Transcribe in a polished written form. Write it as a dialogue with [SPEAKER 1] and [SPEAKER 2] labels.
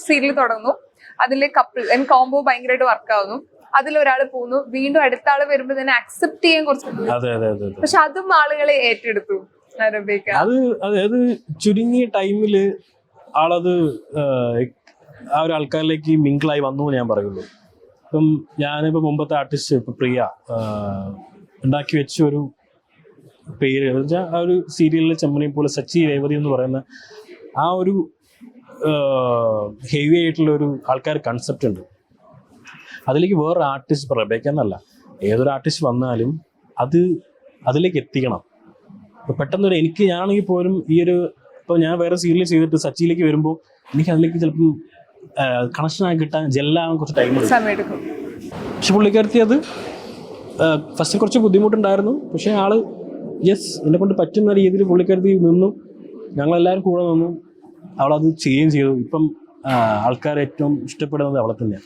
[SPEAKER 1] Serial തുടങ്ങുന്നു, അതിലെ couple and combo ഭയങ്കരമായിട്ട് വർക്ക് ആവുന്നു, അതിലൊരാൾ പോകുന്നു, വീണ്ടും അടുത്ത ആള് വരുമ്പോ തന്നെ അക്സെപ്റ്റ് ചെയ്യാൻ കുറച്ച്, പക്ഷെ അതും ആളുകളെ ഏറ്റെടുത്തു.
[SPEAKER 2] അത് ചുരുങ്ങിയ ടൈമില് ആളത് ആ ഒരു ആൾക്കാരിലേക്ക് മിങ്കിളായി വന്നു ഞാൻ പറയുള്ളൂ. ഇപ്പം ഞാനിപ്പോൾ മുമ്പത്തെ ആർട്ടിസ്റ്റ് ഇപ്പം പ്രിയ ഉണ്ടാക്കി വെച്ച ഒരു പേര് വെച്ചാൽ ആ ഒരു സീരിയലിലെ ചെമ്മനെ പോലെ സച്ചി രേവതി എന്ന് പറയുന്ന ആ ഒരു ഹെവി ആയിട്ടുള്ള ഒരു ആൾക്കാർ കൺസെപ്റ്റ് ഉണ്ട്. അതിലേക്ക് വേറൊരു ആർട്ടിസ്റ്റ്, ഇപ്പോൾ റബേക്ക എന്നല്ല, ഏതൊരു ആർട്ടിസ്റ്റ് വന്നാലും അതിലേക്ക് എത്തിക്കണം. ഇപ്പോൾ പെട്ടെന്നൊരു ഞാനാണെങ്കിൽ പോലും ഇപ്പോൾ ഞാൻ വേറെ സീരിയൽ ചെയ്തിട്ട് സച്ചിയിലേക്ക് വരുമ്പോൾ എനിക്ക് അതിലേക്ക് ചിലപ്പം കണക്ഷനായി കിട്ടാൻ ജെല്ലാകാൻ കുറച്ച് ടൈം എടുക്കും. പക്ഷെ പുള്ളിക്കാരത്തി അത് ഫസ്റ്റ് കുറച്ച് ബുദ്ധിമുട്ടുണ്ടായിരുന്നു. പക്ഷേ ആള് എന്നെ കൊണ്ട് പറ്റുന്ന രീതിയിൽ പുള്ളിക്കാരത്തി നിന്നു, ഞങ്ങളെല്ലാവരും കൂടെ നിന്നു, അവളത് ചെയ്യുകയും ചെയ്തു. ഇപ്പം ആൾക്കാർ ഏറ്റവും ഇഷ്ടപ്പെടുന്നത് അവളെ തന്നെയാണ്.